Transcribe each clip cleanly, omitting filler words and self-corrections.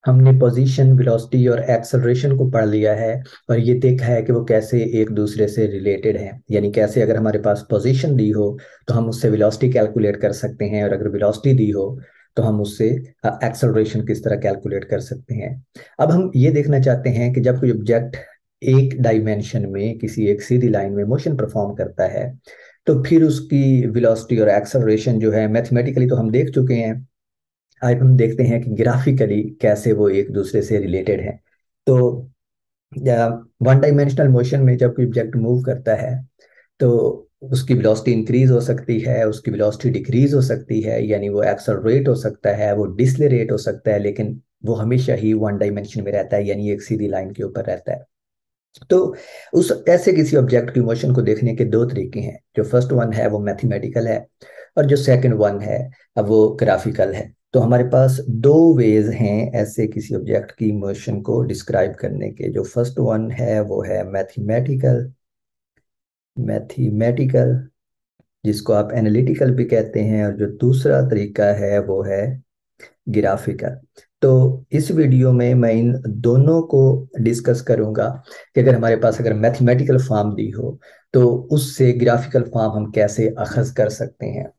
हमने position, velocity और acceleration को पढ़ लिया है और ये देखा है कि वो कैसे एक दूसरे से रिलेटेड हैं। यानी कैसे अगर हमारे पास पोजीशन दी हो तो हम उससे वेलोसिटी कैलकुलेट कर सकते हैं, और अगर वेलोसिटी दी हो तो हम उससे एक्सेलरेशन किस तरह कैलकुलेट कर सकते हैं। अब हम ये देखना चाहते हैं कि जब कोई ऑब्जेक्ट एक डायमेंशन में किसी एक सीधी लाइन में मोशन परफॉर्म करता है तो फिर उसकी वेलोसिटी और एक्सेलरेशन जो है मैथमेटिकली तो हम देख चुके हैं। अब हम देखते हैं कि ग्राफिकली कैसे वो एक दूसरे से रिलेटेड है। तो वन डायमेंशनल मोशन में जब कोई ऑब्जेक्ट मूव करता है तो उसकी वेलोसिटी इंक्रीज हो सकती है, उसकी वेलोसिटी डिक्रीज हो सकती है, यानी वो एक्सेलरेट हो सकता है, वो डिसलेरेट हो सकता है, लेकिन वो हमेशा ही वन डायमेंशन में रहता है, यानी एक सीधी लाइन के ऊपर रहता है। तो उस ऐसे किसी ऑब्जेक्ट की मोशन को देखने के दो तरीके हैं। जो फर्स्ट वन है वो मैथमेटिकल है, और जो सेकंड वन है अब वो ग्राफिकल है। तो हमारे पास दो वेज हैं ऐसे किसी ऑब्जेक्ट की मोशन को डिस्क्राइब करने के। जो फर्स्ट वन है वो है मैथमेटिकल, मैथमेटिकल जिसको आप एनालिटिकल भी कहते हैं, और जो दूसरा तरीका है वो है ग्राफिकल। तो इस वीडियो में मैं इन दोनों को डिस्कस करूंगा कि अगर हमारे पास अगर मैथमेटिकल फॉर्म दी हो तो उससे ग्राफिकल फॉर्म हम कैसे अखज कर सकते हैं।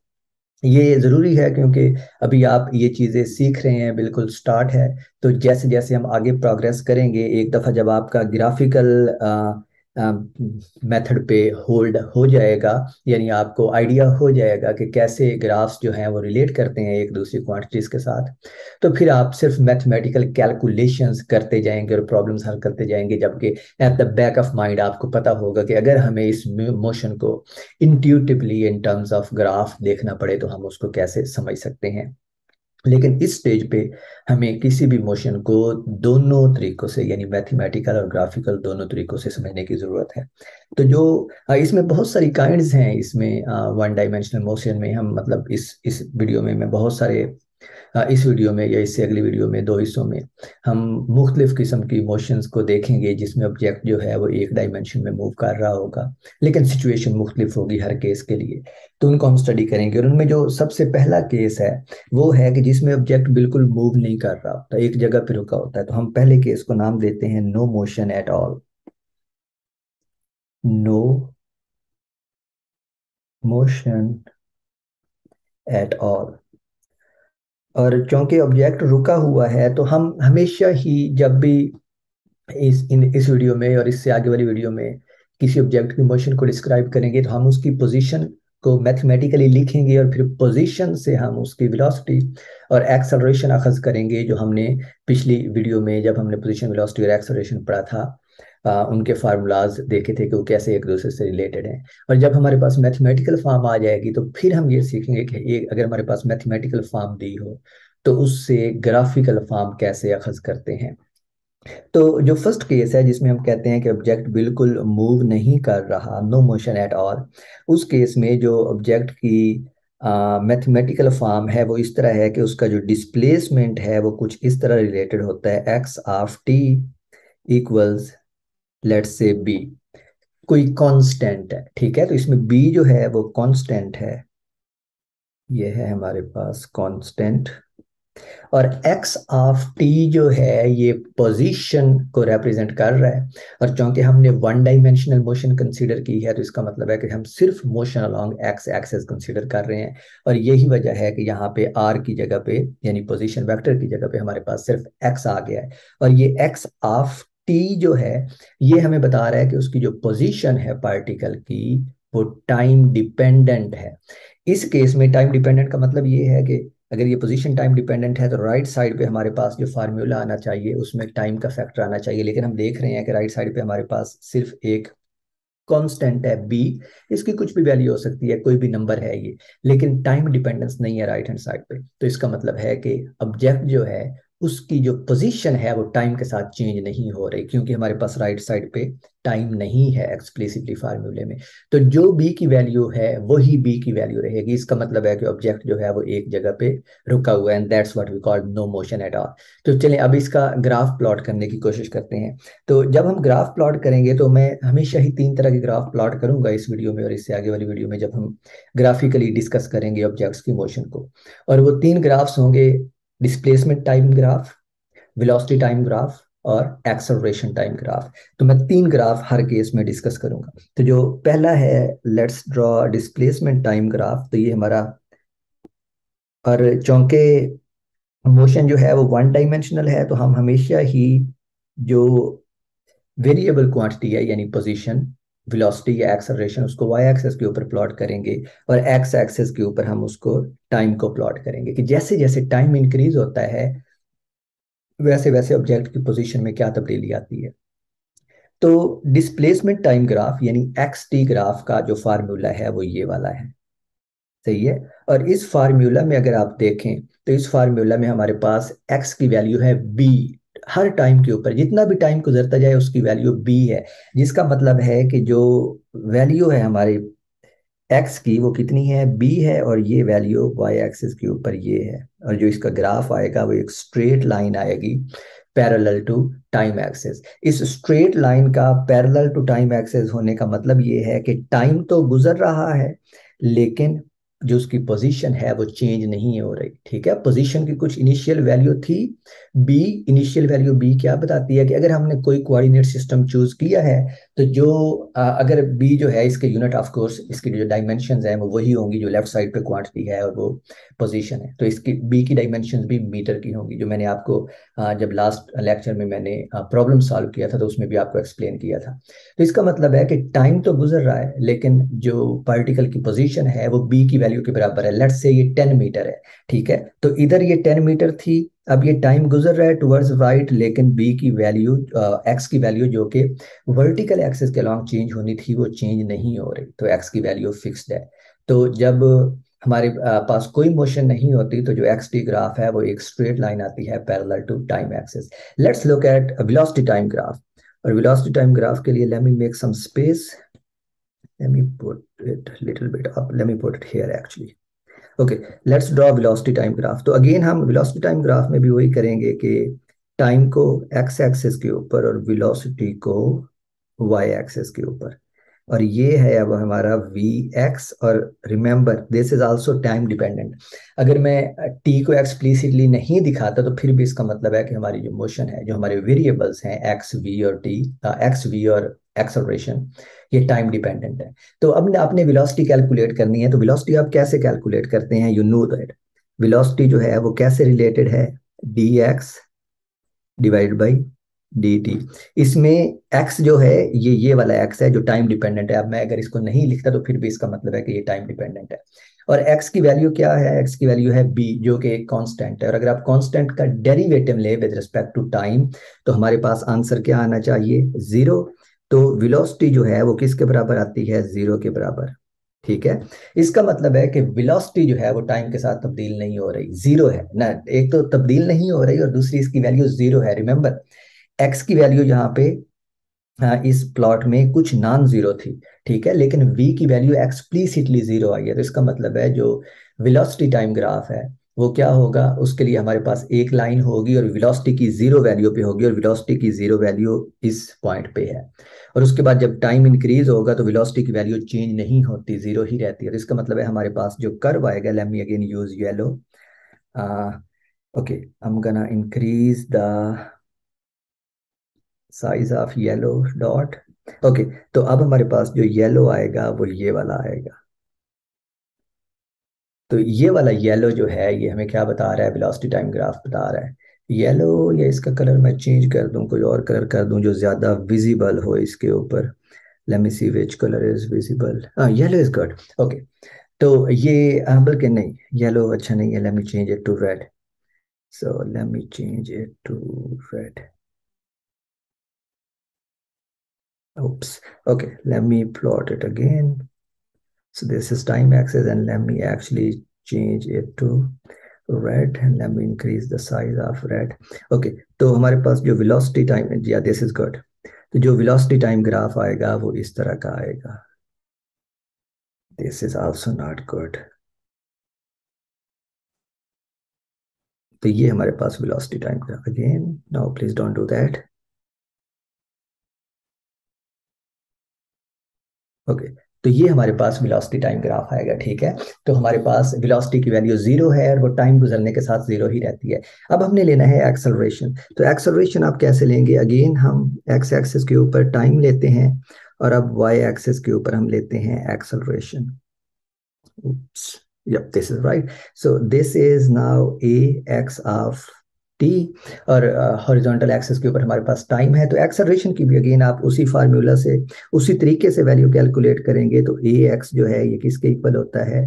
ये ज़रूरी है क्योंकि अभी आप ये चीज़ें सीख रहे हैं, बिल्कुल स्टार्ट है। तो जैसे जैसे हम आगे प्रोग्रेस करेंगे, एक दफ़ा जब आपका ग्राफिकल मेथड पे होल्ड हो जाएगा, यानी आपको आइडिया हो जाएगा कि कैसे ग्राफ्स जो हैं वो रिलेट करते हैं एक दूसरी क्वांटिटीज़ के साथ, तो फिर आप सिर्फ मैथमेटिकल कैलकुलेशंस करते जाएंगे और प्रॉब्लम्स हल करते जाएंगे। जबकि at the back of mind आपको पता होगा कि अगर हमें इस मोशन को intuitively in terms of graph देखना पड़े तो हम उसको कैसे समझ सकते हैं। लेकिन इस स्टेज पे हमें किसी भी मोशन को दोनों तरीकों से, यानी मैथमेटिकल और ग्राफिकल दोनों तरीकों से समझने की जरूरत है। तो जो इसमें बहुत सारी काइंड्स हैं, इसमें वन डायमेंशनल मोशन में हम मतलब इस वीडियो में मैं बहुत सारे इस वीडियो में या इससे अगली वीडियो में दो हिस्सों में हम मुख्तलिफ किस्म की इमोशंस को देखेंगे जिसमें ऑब्जेक्ट जो है वो एक डायमेंशन में मूव कर रहा होगा, लेकिन सिचुएशन मुख्तलिफ होगी हर केस के लिए। तो उनको हम स्टडी करेंगे, और उनमें जो सबसे पहला केस है वो है कि जिसमें ऑब्जेक्ट बिल्कुल मूव नहीं कर रहा होता, एक जगह पे रुका होता है। तो हम पहले केस को नाम देते हैं no motion at all. No motion at all. और चूंकि ऑब्जेक्ट रुका हुआ है तो हम हमेशा ही जब भी इस वीडियो में और इससे आगे वाली वीडियो में किसी ऑब्जेक्ट की मोशन को डिस्क्राइब करेंगे तो हम उसकी पोजीशन को मैथमेटिकली लिखेंगे, और फिर पोजीशन से हम उसकी वेलोसिटी और एक्सेलरेशन अखज करेंगे, जो हमने पिछली वीडियो में जब हमने पोजीशन, वेलोसिटी और एक्सेलरेशन पढ़ा था उनके फार्मूलाज देखे थे कि वो कैसे एक दूसरे से रिलेटेड हैं। और जब हमारे पास मैथमेटिकल फॉर्म आ जाएगी तो फिर हम ये सीखेंगे कि एक अगर हमारे पास मैथमेटिकल फॉर्म दी हो तो उससे ग्राफिकल फॉर्म कैसे अखज करते हैं। तो जो फर्स्ट केस है जिसमें हम कहते हैं कि ऑब्जेक्ट बिल्कुल मूव नहीं कर रहा, नो मोशन एट ऑल, उस केस में जो ऑब्जेक्ट की मैथमेटिकल फॉर्म है वो इस तरह है कि उसका जो डिस्प्लेसमेंट है वो कुछ इस तरह रिलेटेड होता है, x of T equals let's say b. कोई कांस्टेंट है, ठीक है। तो इसमें बी जो है वो कांस्टेंट है, ये है हमारे पास कांस्टेंट। और एक्स ऑफ टी जो है ये पोजीशन को रिप्रेजेंट कर रहा है। और चूंकि हमने वन डायमेंशनल मोशन कंसीडर की है तो इसका मतलब है कि हम सिर्फ motion along x axis consider कर रहे हैं। और यही वजह है कि यहाँ पे आर की जगह पे, यानी पोजीशन वेक्टर की जगह पे हमारे पास सिर्फ एक्स आ गया है। और ये एक्स ऑफ टी जो है ये हमें बता रहा है कि उसकी जो पोजीशन है पार्टिकल की वो टाइम डिपेंडेंट है। इस केस में टाइम डिपेंडेंट का मतलब ये है कि अगर ये पोजीशन टाइम डिपेंडेंट है तो राइट साइड पे हमारे पास जो फार्मूला आना चाहिए उसमें टाइम का फैक्टर आना चाहिए। लेकिन हम देख रहे हैं कि राइट साइड पे हमारे पास सिर्फ एक कांस्टेंट है बी। इसकी कुछ भी वैल्यू हो सकती है, कोई भी नंबर है ये, लेकिन टाइम डिपेंडेंस नहीं है राइट हैंड साइड पे। तो इसका मतलब है कि ऑब्जेक्ट जो है उसकी जो पोजीशन है वो टाइम के साथ चेंज नहीं हो रही, क्योंकि हमारे पास राइट साइड पे टाइम नहीं है एक्सप्लिसिटली फार्मूले में। तो जो बी की वैल्यू है वही बी की वैल्यू रहेगी। इसका मतलब है कि ऑब्जेक्ट जो है वो एक जगह पे रुका हुआ है, and that's what we call no motion at all. तो चलिए अब इसका ग्राफ प्लॉट करने की कोशिश करते हैं। तो जब हम ग्राफ प्लॉट करेंगे तो मैं हमेशा ही तीन तरह के ग्राफ प्लॉट करूंगा इस वीडियो में और इससे आगे वाली वीडियो में, जब हम ग्राफिकली डिस्कस करेंगे ऑब्जेक्ट्स की मोशन को। और वो तीन ग्राफ्स होंगे, displacement time graph, velocity time graph और एक्सेलरेशन टाइम ग्राफ। तो मैं तीन ग्राफ हर केस में डिस्कस करूंगा। तो जो पहला है, let's draw displacement time graph. तो ये हमारा, और चूंकि मोशन जो है वो वन डायमेंशनल है, तो हम हमेशा ही जो वेरिएबल क्वांटिटी है यानी पोजीशन, वेलोसिटी या एक्सेलरेशन, उसको वाई एक्सेस के ऊपर प्लॉट करेंगे, और एक्स एक्सेस के ऊपर हम उसको टाइम को प्लॉट करेंगे कि जैसे जैसे टाइम इंक्रीज होता है वैसे वैसे ऑब्जेक्ट की पोजीशन में क्या तब्दीली आती है। तो डिस्प्लेसमेंट टाइम ग्राफ यानी एक्स टी ग्राफ का जो फार्मूला है वो ये वाला है। सही है। और इस फार्मूला में अगर आप देखें तो इस फार्मूला में हमारे पास एक्स की वैल्यू है बी। हर टाइम के ऊपर जितना भी टाइम गुजरता जाए उसकी वैल्यू बी है, जिसका मतलब है कि जो वैल्यू है हमारे एक्स की वो कितनी है, बी है, और ये वैल्यू वाई एक्सिस के ऊपर ये है। और जो इसका ग्राफ आएगा वो एक स्ट्रेट लाइन आएगी पैरेलल टू टाइम एक्सिस। इस स्ट्रेट लाइन का पैरेलल टू टाइम एक्सिस होने का मतलब ये है कि टाइम तो गुजर रहा है लेकिन जो उसकी पोजीशन है वो चेंज नहीं हो रही। ठीक है, पोजीशन की कुछ इनिशियल वैल्यू थी बी। इनिशियल वैल्यू बी क्या बताती है कि अगर हमने कोई कोऑर्डिनेट सिस्टम चूज किया है तो जो अगर बी जो है इसके यूनिट ऑफ कोर्स इसकी जो डायमेंशंस हैं वो वही होंगी जो लेफ्ट साइड पे क्वांटिटी है और वो पोजीशन है। तो इसकी बी की डायमेंशंस भी मीटर की होंगी, जो मैंने आपको जब लास्ट लेक्चर में मैंने प्रॉब्लम सॉल्व किया था तो उसमें भी आपको एक्सप्लेन किया था। तो इसका मतलब है कि टाइम तो गुजर रहा है लेकिन जो पार्टिकल की पोजीशन है वो बी की वैल्यू के बराबर है। लेट्स से ये 10 मीटर है। ठीक है, तो इधर ये 10 मीटर थी, अब ये टाइम गुजर रहा है टुवर्ड्स राइट, लेकिन बी की वैल्यू, एक्स की वैल्यू जो कि वर्टिकल एक्सिस के अलॉन्ग चेंज होनी थी वो चेंज नहीं हो रही, तो एक्स की वैल्यू फिक्स्ड है। तो जब हमारे पास कोई मोशन नहीं होती तो जो एक्स टी ग्राफ है वो एक स्ट्रेट लाइन आती है parallel to time axis. Let's look at velocity time graph. और वेलोसिटी टाइम ग्राफ के लिए let me make some space, let me put it little bit up, let me put it here actually. Okay, let's draw velocity time graph. तो again हम velocity time graph में भी वही करेंगे कि time को एक्स एक्सिस के ऊपर और वेलोसिटी को वाई एक्सिस के ऊपर। और ये है अब हमारा वी एक्स, और remember this is also time dependent. अगर मैं टी को एक्सप्लिसिटली नहीं दिखाता तो फिर भी इसका मतलब है कि हमारी जो मोशन है, जो हमारे वेरिएबल्स हैं एक्स वी और टी, एक्स वी और एक्सेलरेशन, ये टाइम डिपेंडेंट है। तो अब आपने वेलोसिटी कैलकुलेट करनी है। तो वेलोसिटी आप कैसे कैलकुलेट करते हैं, यू नो दैट वेलोसिटी जो है वो कैसे रिलेटेड है, D X divide by D T. इसमें एक्स जो है ये वाला एक्स है जो टाइम डिपेंडेंट है। अब मैं अगर इसको नहीं लिखता तो फिर भी इसका मतलब है कि ये टाइम डिपेंडेंट है। और एक्स की वैल्यू क्या है, एक्स की वैल्यू है बी जो कि एक कांस्टेंट है। और अगर आप कांस्टेंट का डेरिवेटिव ले विद रिस्पेक्ट टू टाइम तो हमारे पास आंसर क्या आना चाहिए, जीरो। तो वेलोसिटी जो है वो किसके बराबर आती है, जीरो के बराबर। ठीक है, इसका मतलब है कि वेलोसिटी जो है वो टाइम के साथ तब्दील नहीं हो रही, जीरो है ना। एक तो तब्दील नहीं हो रही और दूसरी इसकी वैल्यू जीरो है। रिमेंबर एक्स की वैल्यू यहाँ पे, हाँ, इस प्लॉट में कुछ नॉन जीरो थी। ठीक है, लेकिन v की वैल्यू एक्सप्लिसिटली जीरो आई है। तो इसका मतलब है जो वेलोसिटी टाइम ग्राफ है वो क्या होगा, उसके लिए हमारे पास एक लाइन होगी और वेलोसिटी की जीरो वैल्यू पे होगी, और वेलोसिटी की जीरो वैल्यू इस पॉइंट पे है। और उसके बाद जब टाइम इंक्रीज होगा तो वेलोसिटी की वैल्यू चेंज नहीं होती, जीरो ही रहती है। तो इसका मतलब है हमारे पास जो कर्व आएगा, let me again use yellow, okay, I am gonna increase the size of yellow dot. Okay, तो अब हमारे पास जो येलो आएगा वो ये वाला आएगा। तो ये वाला येलो जो है ये हमें क्या बता रहा है, वेलोसिटी टाइम ग्राफ बता रहा है। येलो, या इसका कलर मैं चेंज कर दूं, कोई और कलर कर दूं जो ज्यादा विजिबल हो इसके ऊपर। Let me see which colour is visible, हाँ येलो इज गुड। ओके, तो ये बल्कि नहीं, येलो अच्छा नहीं है, let me change it to red. So let me change it to red. oops, okay, let me plot it again. So this is time axis, and let me actually change it to red, and let me increase the size of red. Okay, तो हमारे पास जो velocity time, yeah, this is good. तो जो velocity time graph आएगा वो इस तरह का आएगा। This is also not good. तो ये हमारे पास velocity time graph again. No, please don't do that. Okay, तो ये हमारे पास वेलोसिटी टाइम ग्राफ आएगा, ठीक है। तो हमारे पास वेलोसिटी की वैल्यू जीरो है और वो टाइम गुजरने के साथ जीरो ही रहती है। अब हमने लेना है एक्सेलरेशन। तो एक्सेलरेशन आप कैसे लेंगे? अगेन हम एक्स एक्सिस के ऊपर टाइम लेते हैं और अब वाई एक्सिस के ऊपर हम लेते हैं acceleration. Oops. Yep, this is right. So this is now a x of t और हॉरिजॉन्टल एक्सिस के ऊपर हमारे पास टाइम है। तो एक्सेलरेशन की भी अगेन आप उसी फार्मूला से उसी तरीके से वैल्यू कैलकुलेट करेंगे। तो ए एक्स जो है ये किसके इक्वल होता है?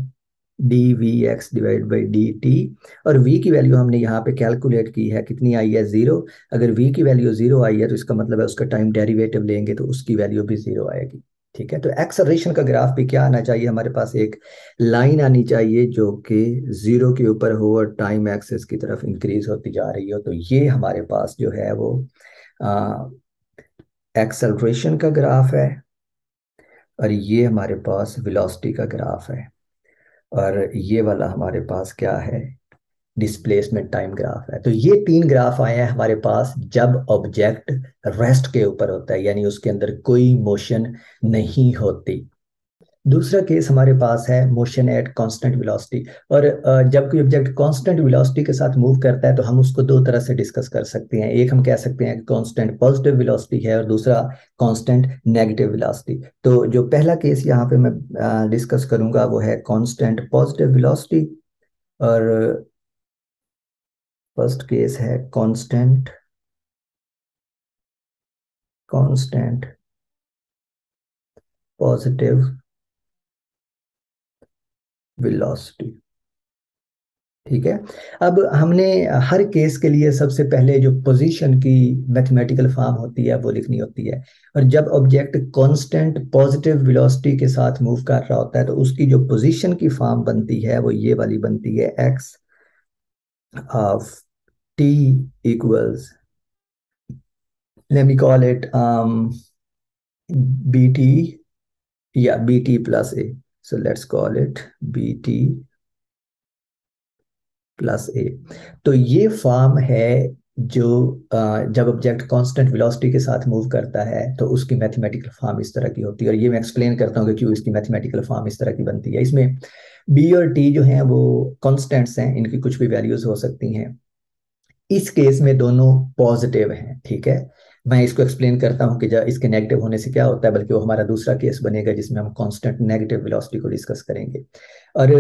D v x divide by D T. और v की वैल्यू हमने यहाँ पे कैलकुलेट की है, कितनी आई है? जीरो। अगर v की वैल्यू जीरो आई है तो इसका मतलब है उसका टाइम डेरिवेटिव लेंगे तो उसकी वैल्यू भी जीरो आएगी, ठीक है। तो एक्सेलरेशन का ग्राफ भी क्या आना चाहिए? हमारे पास एक लाइन आनी चाहिए जो कि जीरो के ऊपर हो और टाइम एक्सेस की तरफ इंक्रीज होती जा रही हो। तो ये हमारे पास जो है वो एक्सेलरेशन का ग्राफ है और ये हमारे पास वेलोसिटी का ग्राफ है और ये वाला हमारे पास क्या है? डिस्प्लेसमेंट टाइम ग्राफ है। तो ये तीन ग्राफ आए हैं हमारे पास जब ऑब्जेक्ट रेस्ट के ऊपर होता है, यानी उसके अंदर कोई मोशन नहीं होती। दूसरा केस हमारे पास है मोशन एट कांस्टेंट वेलोसिटी। और जब कोई ऑब्जेक्ट कांस्टेंट वेलोसिटी के साथ मूव करता है तो हम उसको दो तरह से डिस्कस कर सकते हैं। एक हम कह सकते हैं कि कांस्टेंट पॉजिटिव वेलोसिटी है और दूसरा कांस्टेंट नेगेटिव वेलोसिटी। तो जो पहला केस यहाँ पे मैं डिस्कस करूंगा वो है कांस्टेंट पॉजिटिव वेलोसिटी और फर्स्ट केस है कांस्टेंट कांस्टेंट पॉजिटिव वेलोसिटी, ठीक है। अब हमने हर केस के लिए सबसे पहले जो पोजीशन की मैथमेटिकल फॉर्म होती है वो लिखनी होती है। और जब ऑब्जेक्ट कांस्टेंट पॉजिटिव वेलोसिटी के साथ मूव कर रहा होता है तो उसकी जो पोजीशन की फॉर्म बनती है वो ये वाली बनती है, x of T equals, let me call it B T या B T plus A. So let's call it B T plus A. तो ये फॉर्म है जो जब ऑब्जेक्ट कांस्टेंट वेलोसिटी के साथ मूव करता है तो उसकी मैथमेटिकल फॉर्म इस तरह की होती है। और ये मैं एक्सप्लेन करता हूँ कि क्यों इसकी मैथमेटिकल फॉर्म इस तरह की बनती है। इसमें बी और टी जो हैं वो कांस्टेंट्स हैं, इनकी कुछ भी वैल्यूज हो सकती हैं। इस केस में दोनों पॉजिटिव हैं, ठीक है। मैं इसको एक्सप्लेन करता हूँ कि जब इसके नेगेटिव होने से क्या होता है, बल्कि वो हमारा दूसरा केस बनेगा जिसमें हम कांस्टेंट नेगेटिव वेलोसिटी को डिस्कस करेंगे। और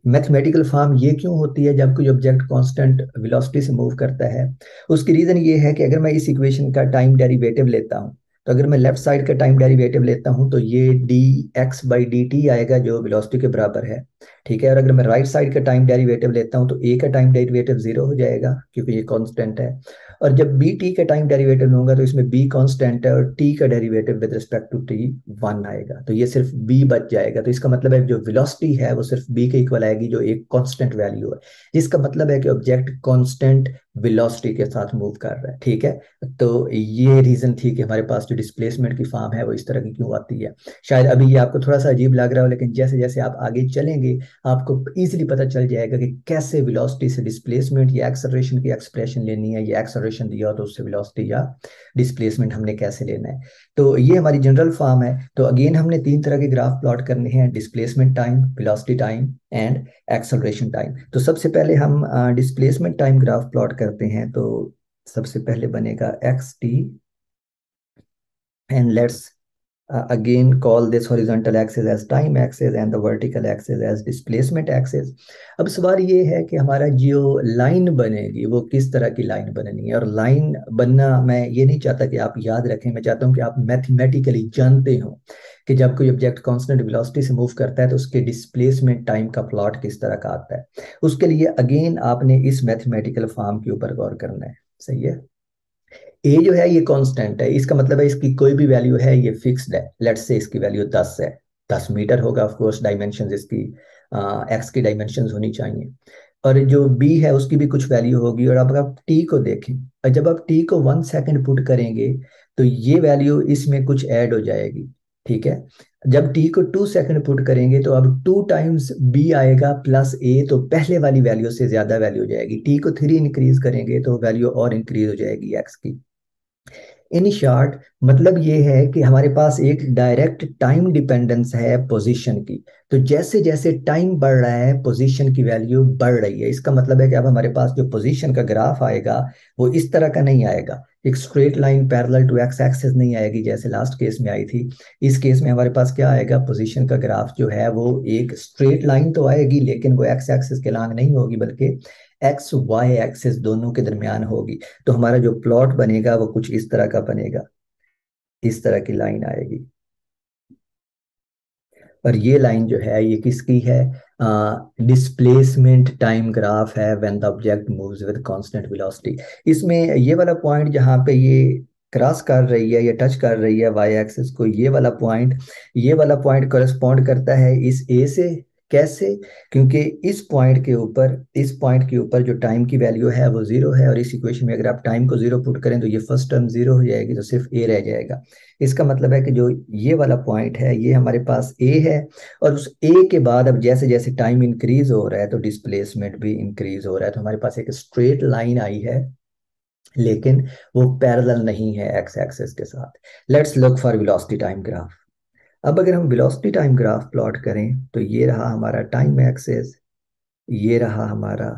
मैथमेटिकल फॉर्म ये क्यों होती है जब कोई ऑब्जेक्ट कांस्टेंट वेलोसिटी से मूव करता है? उसकी रीजन ये है कि अगर मैं इस इक्वेशन का टाइम डेरिवेटिव लेता हूँ तो अगर मैं लेफ्ट साइड का टाइम डेरिवेटिव लेता हूँ तो ये D x by D T आएगा जो वेलोसिटी के बराबर है, ठीक है। और अगर मैं राइट साइड का टाइम डेरिवेटिव लेता हूं तो ए का टाइम डेरिवेटिव जीरो हो जाएगा क्योंकि ये कांस्टेंट है। और जब बी टी का टाइम डेरिवेटिव लूंगा तो इसमें बी कांस्टेंट है और टी का derivative with respect to t one आएगा, तो ये सिर्फ बी बच जाएगा। तो इसका मतलब है जो वेलोसिटी है वो सिर्फ बी के इक्वल आएगी जो एक कांस्टेंट वैल्यू है, जिसका मतलब है कि ऑब्जेक्ट कांस्टेंट वेलोसिटी के साथ मूव कर रहा है, ठीक है। तो ये रीजन थी कि हमारे पास जो डिस्प्लेसमेंट की फॉर्म है वो इस तरह की क्यों आती है। शायद अभी ये आपको थोड़ा सा अजीब लग रहा हो, लेकिन जैसे जैसे आप आगे चलेंगे आपको इजीली पता चल जाएगा कि कैसे वेलोसिटी से डिस्प्लेसमेंट या एक्सेलरेशन की एक्सप्रेशन लेनी है, या एक्सेलरेशन दिया हो तो उससे वेलोसिटी या डिस्प्लेसमेंट हमने कैसे लेना है। तो ये हमारी जनरल फॉर्म है। तो अगेन हमने तीन तरह के ग्राफ प्लॉट करने हैं, displacement time, velocity time and acceleration time. तो सबसे पहले हम डिस्प्लेसमेंट टाइम ग्राफ प्लॉट करते हैं। तो सबसे पहले बनेगा x T and let's again call this horizontal axis as time axis and the vertical axis as displacement axis। अब सवाल ये है कि हमारा जो लाइन बनेगी वो किस तरह की लाइन बननी है। और लाइन बनना मैं ये नहीं चाहता कि आप याद रखें, मैं चाहता हूँ कि आप मैथमेटिकली जानते हो कि जब कोई ऑब्जेक्ट कांस्टेंट वेलोसिटी से मूव करता है तो उसके डिस्प्लेसमेंट टाइम का प्लॉट किस तरह का आता है। उसके लिए अगेन आपने इस मैथमेटिकल फॉर्म के ऊपर गौर करना है, सही है। ए जो है ये कांस्टेंट है, इसका मतलब है इसकी कोई भी वैल्यू है ये फिक्स्ड है। लेट्स से इसकी वैल्यू 10 है, 10 मीटर होगा। ऑफ कोर्स डायमेंशन इसकी एक्स की डायमेंशंस होनी चाहिए। और जो बी है उसकी भी कुछ वैल्यू होगी। और अब आप टी को देखें, और जब आप टी को 1 सेकंड पुट करेंगे तो ये वैल्यू इसमें कुछ ऐड हो जाएगी, ठीक है। जब टी को 2 सेकंड पुट करेंगे तो अब 2 टाइम्स बी आएगा प्लस ए, तो पहले वाली वैल्यू से ज्यादा वैल्यू हो जाएगी। टी को 3 इंक्रीज करेंगे तो वैल्यू और इंक्रीज हो जाएगी एक्स की। इन शॉर्ट मतलब ये है कि हमारे पास एक डायरेक्ट टाइम डिपेंडेंस है पोजीशन की। तो जैसे जैसे टाइम बढ़ रहा है पोजीशन की वैल्यू बढ़ रही है। इसका मतलब है कि अब हमारे पास जो पोजीशन का ग्राफ आएगा वो इस तरह का नहीं आएगा, एक straight line parallel to x axis नहीं आएगी जैसे लास्ट केस में आई थी। इस केस में हमारे पास क्या आएगा, पोजीशन का ग्राफ जो है वो एक स्ट्रेट लाइन तो आएगी लेकिन वो एक्स एक्सिस के लॉन्ग नहीं होगी, बल्कि एक्स वाई एक्सिस दोनों के दरमियान होगी। तो हमारा जो प्लॉट बनेगा वो कुछ इस तरह का बनेगा, इस तरह की लाइन आएगी। और ये लाइन जो है ये किसकी है, डिस्प्लेसमेंट टाइम ग्राफ है when the object moves with constant velocity. इसमें ये वाला पॉइंट जहाँ पे ये क्रॉस कर रही है या टच कर रही है वाई एक्सिस को, ये वाला पॉइंट करस्पॉन्ड करता है इस ए से। कैसे, क्योंकि इस पॉइंट के ऊपर जो टाइम की वैल्यू है वो जीरो है, और इस इक्वेशन में अगर आप टाइम को जीरो पुट करें तो ये फर्स्ट टर्म जीरो हो जाएगी, तो सिर्फ ए रह जाएगा। इसका मतलब है कि जो ये वाला पॉइंट है ये हमारे पास ए है, और उस ए के बाद अब जैसे जैसे टाइम इंक्रीज हो रहा है तो डिस्प्लेसमेंट भी इंक्रीज हो रहा है। तो हमारे पास एक स्ट्रेट लाइन आई है लेकिन वो पैरेलल नहीं है एक्स एक्सिस के साथ। Let's look for velocity time graph. अब अगर हम वेलोसिटी टाइम ग्राफ प्लॉट करें तो ये रहा हमारा टाइम एक्सिस, ये रहा हमारा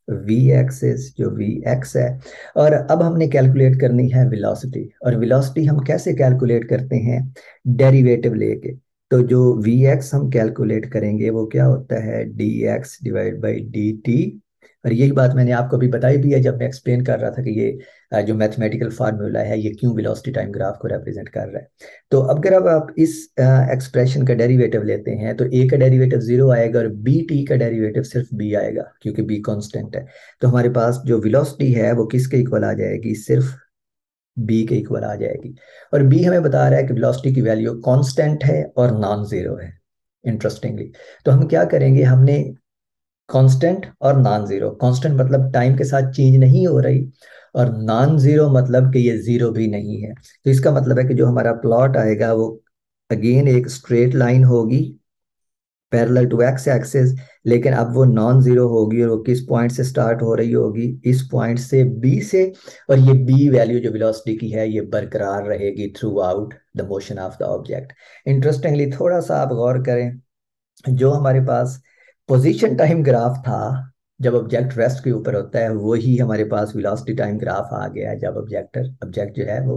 वी एक्सिस जो वी एक्स है। और अब हमने कैलकुलेट करनी है वेलोसिटी, और वेलोसिटी हम कैसे कैलकुलेट करते हैं, डेरिवेटिव लेके। तो जो वी एक्स हम कैलकुलेट करेंगे वो क्या होता है, D X divide by D T. और यही बात मैंने आपको अभी बताई भी है जब मैं एक्सप्लेन कर रहा था कि ये जो मैथमेटिकल फार्मूला है ये क्यों वेलोसिटी टाइम ग्राफ को रिप्रेजेंट कर रहा है। तो अब अगर अब आप इस एक्सप्रेशन का डेरिवेटिव लेते हैं तो ए का डेरिवेटिव जीरो आएगा और बी टी का डेरिवेटिव सिर्फ बी आएगा क्योंकि बी कांस्टेंट है। तो हमारे पास जो वेलोसिटी है वो किसके इक्वल आ जाएगी, सिर्फ बी के इक्वल आ जाएगी। और बी हमें बता रहा है कि वेलोसिटी की वैल्यू कांस्टेंट है और नॉन जीरो है, इंटरेस्टिंगली। तो हम क्या करेंगे, हमने कांस्टेंट और नॉन जीरो, कांस्टेंट मतलब टाइम के साथ चेंज नहीं हो रही, और नॉन जीरो मतलब कि ये जीरो भी नहीं है। तो इसका मतलब है कि जो हमारा प्लॉट आएगा वो अगेन एक स्ट्रेट लाइन होगी पैरेलल टू एक्स एक्सिस, लेकिन अब वो नॉन जीरो होगी और वो किस पॉइंट से स्टार्ट हो रही होगी, इस पॉइंट से बी से। और ये बी वैल्यू जो वेलोसिटी की है ये बरकरार रहेगी through out the motion of the object. Interestingly थोड़ा सा आप गौर करें, जो हमारे पास पोजीशन टाइम ग्राफ था जब ऑब्जेक्ट रेस्ट के ऊपर होता है, वही हमारे पास वेलोसिटी टाइम ग्राफ आ गया है जब ऑब्जेक्ट जो है वो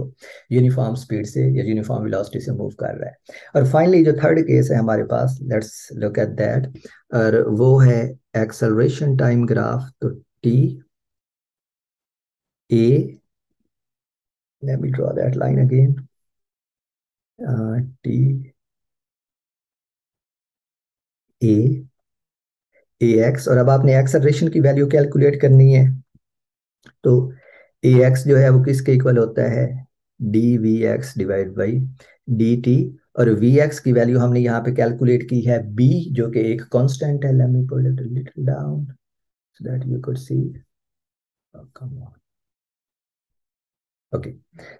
यूनिफॉर्म स्पीड से या यूनिफॉर्म वेलोसिटी से मूव कर रहा है। और फाइनली जो थर्ड केस है हमारे पास, लेट्स लुक एट दैट, और वो है एक्सेलरेशन टाइम ग्राफ। तो T A, let me draw that line again, T A A x, और अब आपने एक्सेलरेशन की वैल्यू कैलकुलेट करनी है। तो ए एक्स जो है वो किसके इक्वल होता है, d v x divide by D T. और वी एक्स की वैल्यू हमने यहाँ पे कैलकुलेट की है बी, जो कि एक कांस्टेंट है। Let me put it a little down so that you could see. Come on, okay.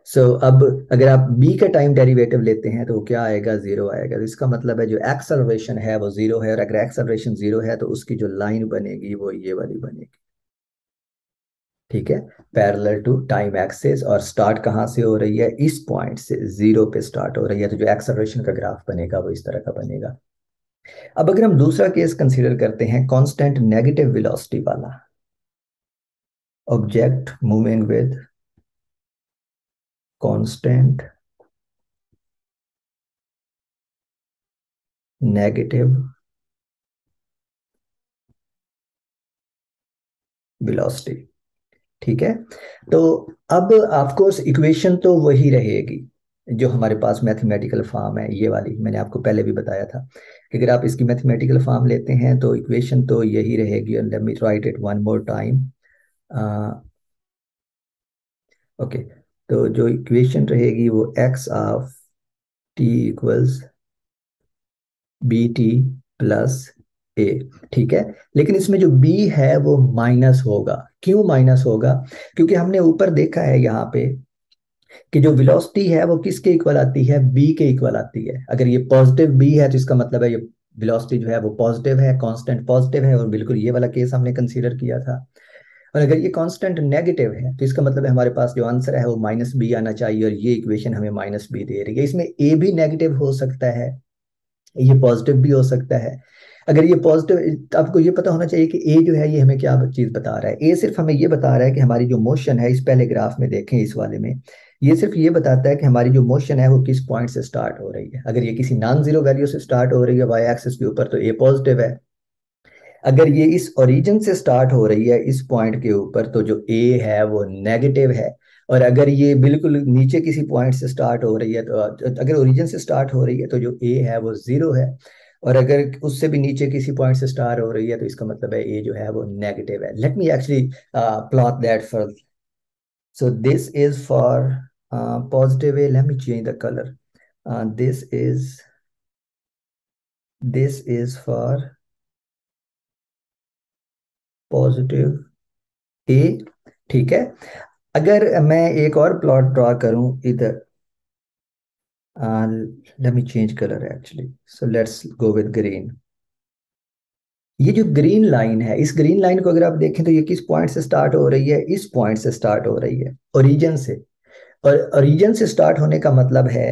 So अब अगर आप बी का टाइम डेरिवेटिव लेते हैं तो वो क्या आएगा, जीरो आएगा। तो इसका मतलब है जो एक्सेलरेशन है वो जीरो है, और अगर एक्सेलरेशन जीरो है तो उसकी जो लाइन बनेगी वो ये वाली बनेगी, ठीक है, पैरेलल टू टाइम एक्सिस। और स्टार्ट कहाँ से हो रही है, इस पॉइंट से जीरो पे स्टार्ट हो रही है। तो जो एक्सेलरेशन का ग्राफ बनेगा वो इस तरह का बनेगा। अब अगर हम दूसरा केस कंसीडर करते हैं कांस्टेंट नेगेटिव वेलोसिटी वाला, object moving with constant negative velocity, ठीक है। तो अब ऑफ कोर्स इक्वेशन तो वही रहेगी जो हमारे पास मैथमेटिकल फॉर्म है, ये वाली मैंने आपको पहले भी बताया था कि अगर आप इसकी मैथमेटिकल फॉर्म लेते हैं तो इक्वेशन तो यही रहेगी। और let me write it one more time, okay. तो जो इक्वेशन रहेगी वो X of T equals B T plus A, ठीक है। लेकिन इसमें जो बी है वो माइनस होगा। क्यों माइनस होगा, क्योंकि हमने ऊपर देखा है यहाँ पे कि जो वेलोसिटी है वो किसके इक्वल आती है, बी के इक्वल आती है। अगर ये पॉजिटिव बी है तो इसका मतलब है ये वेलोसिटी जो है वो पॉजिटिव है, कांस्टेंट पॉजिटिव है, और बिल्कुल ये वाला केस हमने कंसीडर किया था। और अगर ये कांस्टेंट नेगेटिव है तो इसका मतलब है हमारे पास जो आंसर है वो माइनस बी आना चाहिए, और ये इक्वेशन हमें माइनस बी दे रही है। इसमें ए भी नेगेटिव हो सकता है, ये पॉजिटिव भी हो सकता है। अगर ये पॉजिटिव, आपको ये पता होना चाहिए कि ए जो है ये हमें क्या चीज बता रहा है। ए सिर्फ हमें ये बता रहा है कि हमारी जो मोशन है, इस पहले ग्राफ में देखें इस वाले में, ये सिर्फ ये बताता है कि हमारी जो मोशन है वो किस पॉइंट से स्टार्ट हो रही है। अगर ये किसी नॉन जीरो वैल्यू से स्टार्ट हो रही है वाई एक्सिस के ऊपर तो ए पॉजिटिव है। अगर ये इस ओरिजिन से स्टार्ट हो रही है इस पॉइंट के ऊपर तो जो ए है वो नेगेटिव है। और अगर ये बिल्कुल नीचे किसी पॉइंट से स्टार्ट हो रही है तो अगर ओरिजिन से स्टार्ट हो रही है तो जो ए है वो जीरो है। और अगर उससे भी नीचे किसी पॉइंट से स्टार्ट हो रही है तो इसका मतलब है ए जो है वो नेगेटिव है। Let me actually plot that for, so this is for positive A, let me change the colour, this is this is for positive A. ठीक है। अगर मैं एक और प्लॉट ड्रॉ करूं इधर, late me change colour actually, so let's go with green. ये जो ग्रीन लाइन है, इस ग्रीन लाइन को अगर आप देखें तो ये किस पॉइंट से स्टार्ट हो रही है, इस पॉइंट से स्टार्ट हो रही है, ओरिजिन से। और ओरिजिन से स्टार्ट होने का मतलब है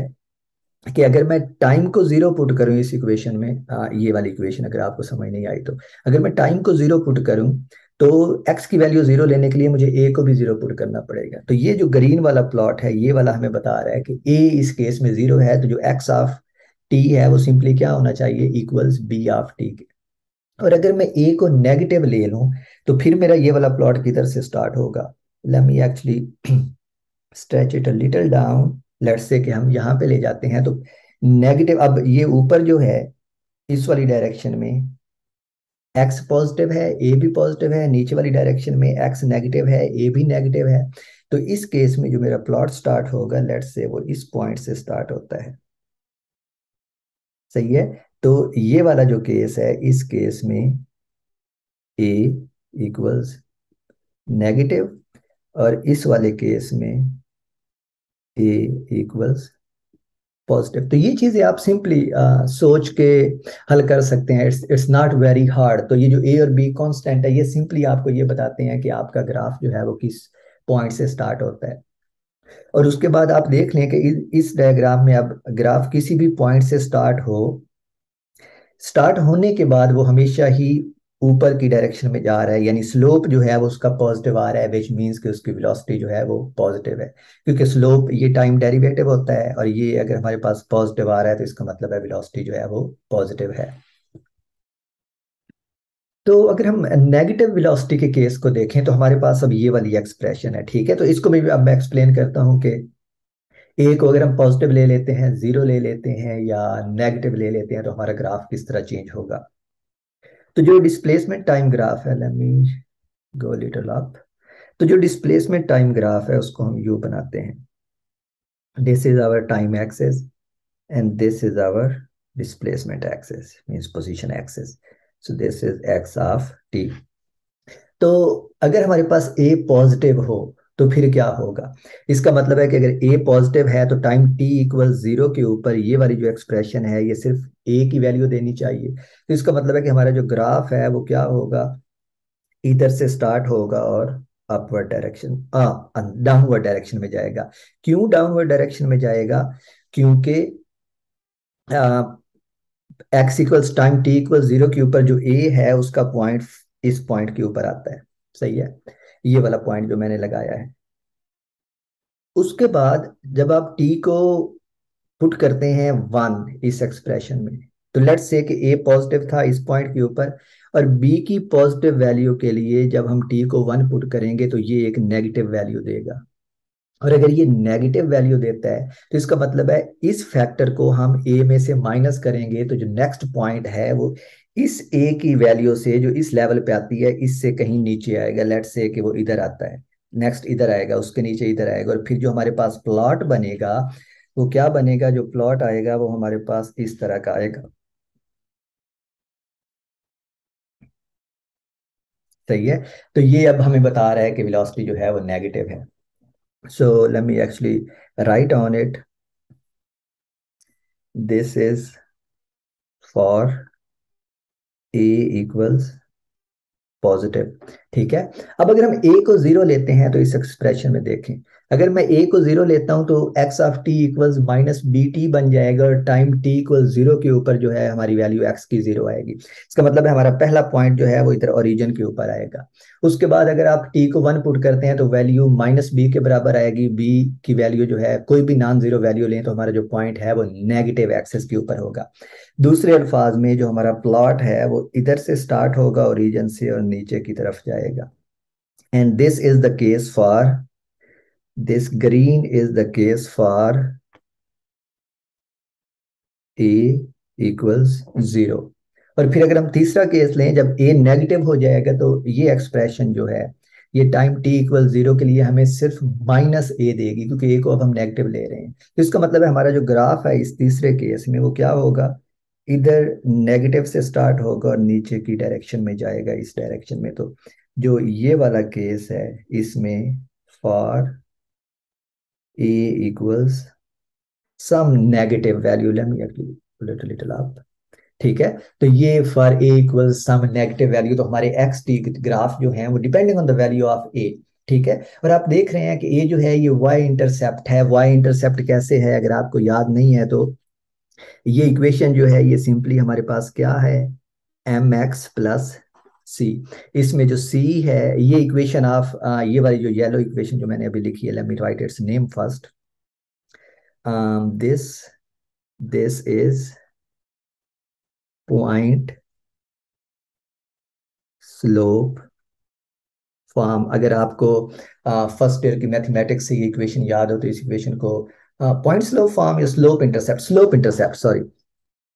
कि अगर मैं टाइम को जीरो पुट करूं इस इक्वेशन में, ये वाली इक्वेशन अगर आपको समझ नहीं आई तो, अगर मैं टाइम को जीरो पुट करूं तो एक्स की वैल्यू जीरो लेने के लिए मुझे ए को भी जीरो पुट करना पड़ेगा। तो ये जो ग्रीन वाला प्लॉट है ये वाला हमें बता रहा है कि ए इस केस में जीरो है, तो जो एक्स ऑफ टी है वो सिंपली क्या होना चाहिए, इक्वल्स बी ऑफ टी के। और अगर मैं ए को नेगेटिव ले लूं तो फिर मेरा ये वाला प्लॉट किधर से स्टार्ट होगा। Late me actually stretch it a little down, let's say कि हम यहाँ पे ले जाते हैं तो नेगेटिव, अब ये ऊपर जो है इस वाली डायरेक्शन में एक्स पॉजिटिव है, ए भी पॉजिटिव है, नीचे वाली डायरेक्शन में एक्स नेगेटिव है, ए भी नेगेटिव है। तो इस केस में जो मेरा प्लॉट स्टार्ट होगा, लेट्स से वो इस पॉइंट से स्टार्ट होता है। सही है। तो ये वाला जो केस है, इस केस में ए इक्वल्स नेगेटिव, और इस वाले केस में ए इक्वल्स पॉजिटिव। तो ये चीजें आप सिंपली सोच के हल कर सकते हैं। It's it's not very hard. तो ये जो ए और बी कांस्टेंट है ये सिंपली आपको ये बताते हैं कि आपका ग्राफ जो है वो किस पॉइंट से स्टार्ट होता है। और उसके बाद आप देख लें कि इस डायग्राम में अब ग्राफ किसी भी पॉइंट से स्टार्ट हो, स्टार्ट होने के बाद वो हमेशा ही ऊपर की डायरेक्शन में जा रहा है, यानी स्लोप जो है वो उसका पॉजिटिव आ रहा है, विच मीन्स कि उसकी वेलोसिटी जो है वो पॉजिटिव है। क्योंकि स्लोप ये टाइम डेरिवेटिव होता है, और ये अगर हमारे पास पॉजिटिव आ रहा है तो इसका मतलब है वेलोसिटी जो है वो पॉजिटिव है। तो अगर हम नेगेटिव वेलोसिटी के केस को देखें तो हमारे पास अब ये वाली एक्सप्रेशन है। ठीक है, तो इसको भी अब मैं एक्सप्लेन करता हूँ कि ए को अगर हम पॉजिटिव ले लेते हैं, जीरो ले लेते हैं, या नेगेटिव ले लेते हैं तो हमारा ग्राफ किस तरह चेंज होगा। तो जो डिस्प्लेसमेंट टाइम ग्राफ है, लेट मी गो लिटिल अप। तो जो डिस्प्लेसमेंट टाइम ग्राफ है उसको हम यू बनाते हैं, this is our time axis and this is our displacement axis, means position axis. So this is x of t. तो अगर हमारे पास ए पॉजिटिव हो तो फिर क्या होगा, इसका मतलब है कि अगर ए पॉजिटिव है तो टाइम टी इक्वल जीरो के ऊपर ये वाली जो एक्सप्रेशन है ये सिर्फ ए की वैल्यू देनी चाहिए। तो इसका मतलब है कि हमारा जो ग्राफ है वो क्या होगा, इधर से स्टार्ट होगा और अपवर्ड डायरेक्शन, डाउनवर्ड डायरेक्शन में जाएगा। क्यों डाउनवर्ड डायरेक्शन में जाएगा, क्योंकि x equals time T equal zero के ऊपर जो ए है उसका पॉइंट इस पॉइंट के ऊपर आता है। सही है, ये वाला पॉइंट जो मैंने लगाया है। उसके बाद जब आप टी को पुट करते हैं वन इस एक्सप्रेशन में, तो लेट्स से कि ए पॉजिटिव था इस पॉइंट के ऊपर, और बी की पॉजिटिव वैल्यू के लिए जब हम टी को वन पुट करेंगे तो ये एक नेगेटिव वैल्यू देगा। और अगर ये नेगेटिव वैल्यू देता है तो इसका मतलब है इस फैक्टर को हम ए में से माइनस करेंगे तो जो नेक्स्ट पॉइंट है वो इस ए की वैल्यू से जो इस लेवल पे आती है इससे कहीं नीचे आएगा। लेट्स से कि वो इधर आता है, नेक्स्ट इधर आएगा, उसके नीचे इधर आएगा, और फिर जो हमारे पास प्लॉट बनेगा वो क्या बनेगा, जो प्लॉट आएगा वो हमारे पास इस तरह का आएगा। सही है। तो ये अब हमें बता रहा है कि वेलोसिटी जो है वो नेगेटिव है। सो let me actually right on it, this is for A equals positive. ठीक है। अब अगर हम ए को जीरो लेते हैं तो इस एक्सप्रेशन में देखें, अगर मैं ए को जीरो लेता हूं तो x of T equals minus b t बन जाएगा, और टाइम टी इक्वल जीरो के ऊपर जो है हमारी वैल्यू एक्स की जीरो आएगी। इसका मतलब है हमारा पहला पॉइंट जो है वो इधर ओरिजिन के ऊपर आएगा। उसके बाद अगर आप टी को वन पुट करते हैं तो वैल्यू माइनस बी के बराबर आएगी। बी की वैल्यू जो है, कोई भी नॉन जीरो वैल्यू लें तो हमारा जो पॉइंट है वो नेगेटिव एक्सेस के ऊपर होगा। दूसरे अल्फाज में जो हमारा प्लॉट है वो इधर से स्टार्ट होगा ओरिजिन से और नीचे की तरफ जाएगा। And this is the case for, this green is the case for A equals zero. और फिर अगर हम तीसरा केस लें जब ए नेगेटिव हो जाएगा तो ये एक्सप्रेशन जो है ये टाइम टी इक्वल जीरो के लिए हमें सिर्फ माइनस ए देगी, क्योंकि ए को अब हम नेगेटिव ले रहे हैं। तो इसका मतलब है हमारा जो ग्राफ है इस तीसरे केस में वो क्या होगा, इधर नेगेटिव से स्टार्ट होगा और नीचे की डायरेक्शन में जाएगा, इस डायरेक्शन में। तो जो ये वाला केस है इसमें for A equals some negative value, let me actually little up. ठीक है। तो ये for A equal some negative value, तो हमारे एक्स टी ग्राफ जो है वो depending on the value of A. ठीक है। और आप देख रहे हैं कि ए जो है ये वाई इंटरसेप्ट है। वाई इंटरसेप्ट कैसे है, अगर आपको याद नहीं है तो ये इक्वेशन जो है ये सिंपली हमारे पास क्या है, एम एक्स प्लस सी। इसमें जो सी है ये इक्वेशन ऑफ, ये वाली जो येलो इक्वेशन जो मैंने अभी लिखी है, let me right it's name first. This this is point slope form. अगर आपको फर्स्ट ईयर की मैथमेटिक्स से ये इक्वेशन याद हो तो इस इक्वेशन को पॉइंट स्लोप फॉर्म या स्लोप इंटरसेप्ट सॉरी,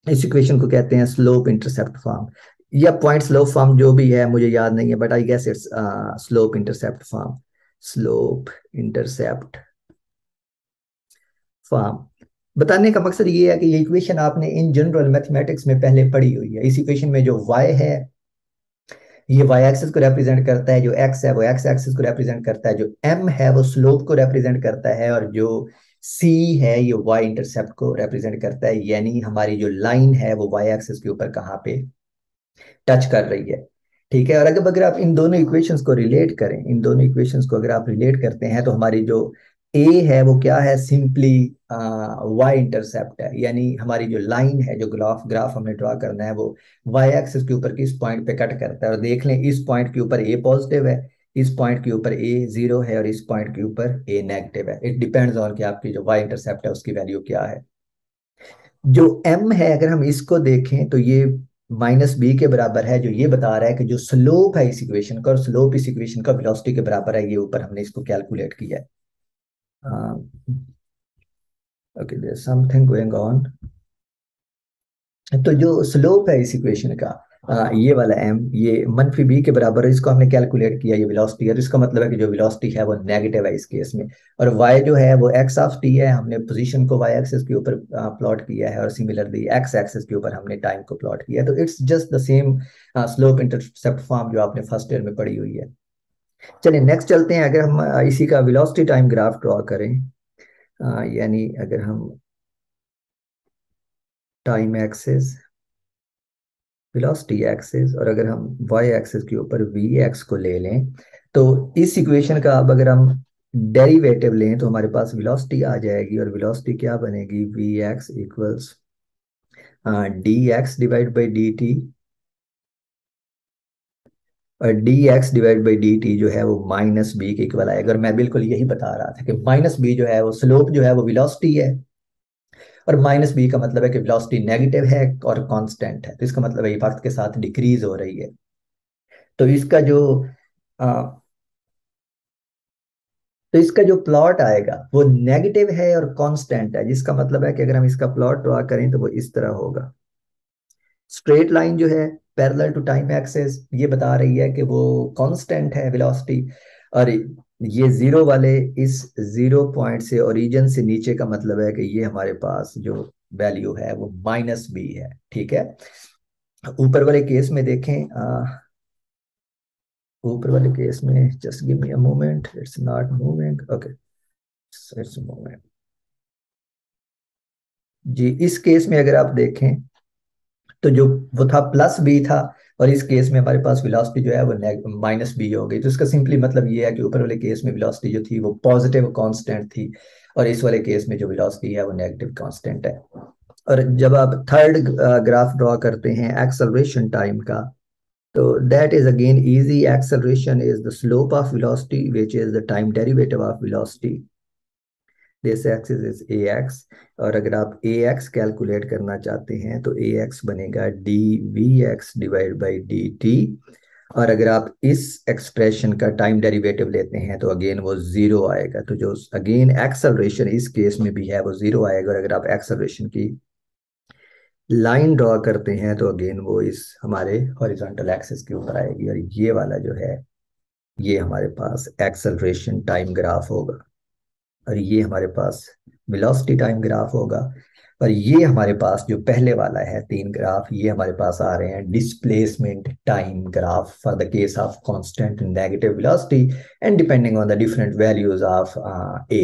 इस इक्वेशन को कहते हैं स्लोप इंटरसेप्ट फॉर्म या पॉइंट स्लोप फॉर्म, जो भी है मुझे याद नहीं है, but I guess it's slope intercept form. Slope intercept form बताने का मकसद ये है कि ये इक्वेशन आपने इन जनरल मैथमेटिक्स में पहले पढ़ी हुई है। इस इक्वेशन में जो y है ये वाई एक्सिस को रिप्रेजेंट करता है, जो एक्स है वो एक्स एक्सिस को रिप्रेजेंट करता है, जो एम है वो स्लोप को रिप्रेजेंट करता है, और जो सी है ये वाई इंटरसेप्ट को रिप्रेजेंट करता है, यानी हमारी जो लाइन है वो वाई एक्सिस के ऊपर कहाँ पे टच कर रही है। ठीक है। और अगर अगर आप इन दोनों इक्वेशंस को रिलेट करें, इन दोनों इक्वेशंस को अगर आप रिलेट करते हैं तो हमारी जो ए है वो क्या है, सिंपली वाई इंटरसेप्ट है, यानी हमारी जो लाइन है, जो ग्राफ ग्राफ हमें ड्रॉ करना है वो वाई एक्सिस के ऊपर किस पॉइंट पे कट करता है। और देख लें इस पॉइंट के ऊपर ए पॉजिटिव है, इस पॉइंट के ऊपर ए जीरो है, और इस पॉइंट के ऊपर ए नेगेटिव है। इट डिपेंड्स ऑन कि आपकी जो वाई इंटरसेप्ट है उसकी वैल्यू क्या है। जो m है अगर हम इसको देखें तो ये माइनस बी के बराबर है, जो ये बता रहा है कि जो स्लोप है इस इक्वेशन का, और स्लोप इस इक्वेशन का वेलोसिटी के बराबर है, ये ऊपर हमने इसको कैलकुलेट किया है। Okay, there something going on. तो जो स्लोप है इस इक्वेशन का, ये वाला m ये मनफी b के बराबर है, इसको हमने कैलकुलेट किया, ये वेलोसिटी है। तो इसका मतलब है कि जो वेलोसिटी है वो नेगेटिव है इस केस में। और y जो है वो x ऑफ t है, हमने पोजीशन को y एक्सिस के ऊपर प्लॉट किया है, और सिमिलरली x एक्सिस के ऊपर हमने टाइम को प्लॉट किया है। तो it's just the same slope intercept form जो आपने फर्स्ट ईयर में पढ़ी हुई है। चलिए नेक्स्ट चलते हैं। अगर हम इसी का वेलोसिटी टाइम ग्राफ ड्रॉ करें, यानी अगर हम टाइम एक्सिस, वेलोसिटी एक्सिस, और अगर हम वाई एक्सिस के ऊपर वी एक्स को ले लें तो इस इक्वेशन का अब अगर हम डेरिवेटिव लें तो हमारे पास वेलोसिटी आ जाएगी, और वेलोसिटी क्या बनेगी, V X equals D X divide by D T. और D X divide by D T जो है वो माइनस बी के इक्वल आएगा। और मैं बिल्कुल यही बता रहा था कि माइनस बी जो है वो स्लोप जो है वो वेलोसिटी है, और माइनस बी का मतलब है कि वेलोसिटी नेगेटिव है और कांस्टेंट है, तो इसका मतलब है ये वक्त के साथ डिक्रीज हो रही है। तो इसका जो अ, तो इसका जो प्लॉट आएगा वो नेगेटिव है और कांस्टेंट है, जिसका मतलब है कि अगर हम इसका प्लॉट ड्रॉ करें तो वो इस तरह होगा। स्ट्रेट लाइन जो है पैरेलल टू टाइम एक्सिस ये बता रही है कि वो कांस्टेंट है वेलोसिटी, और ये जीरो वाले इस जीरो पॉइंट से ओरिजिन से नीचे का मतलब है कि ये हमारे पास जो वैल्यू है वो माइनस बी है। ठीक है। ऊपर वाले केस में देखें, ऊपर वाले केस में just give me a moment, it's not moving, okay it's जी। इस केस में अगर आप देखें तो जो वो था प्लस बी था, और इस केस में हमारे पास वेलोसिटी जो है वो माइनस बी हो गई। तो इसका सिंपली मतलब ये है कि ऊपर वाले केस में वेलोसिटी जो थी वो पॉजिटिव कांस्टेंट थी, और इस वाले केस में जो वेलोसिटी है वो नेगेटिव कांस्टेंट है। और जब आप थर्ड ग्राफ ड्रॉ करते हैं एक्सेलरेशन टाइम का, तो that is again easy. Acceleration is the slope of velocity, which is the time derivative of velocity. This axis is ax, और अगर आप ax कैलकुलेट करना चाहते हैं तो ax बनेगा dvx डिवाइड बाई dt। और अगर आप इस एक्सप्रेशन का टाइम डेरिवेटिव लेते हैं तो अगेन वो जीरो आएगा। तो जो अगेन एक्सेलरेशन इस केस में भी है वो जीरो आएगा। और अगर आप एक्सेलरेशन की लाइन ड्रॉ करते हैं तो अगेन वो इस हमारे हॉरिजॉन्टल एक्सिस के ऊपर आएगी, और ये वाला जो है ये हमारे पास एक्सेलरेशन टाइम ग्राफ होगा, और ये हमारे पास वेलोसिटी टाइम ग्राफ होगा। और ये हमारे पास जो पहले वाला है तीन ग्राफ, ये हमारे पास आ रहे हैं displacement time graph for the case of constant negative velocity and depending on the different values of A.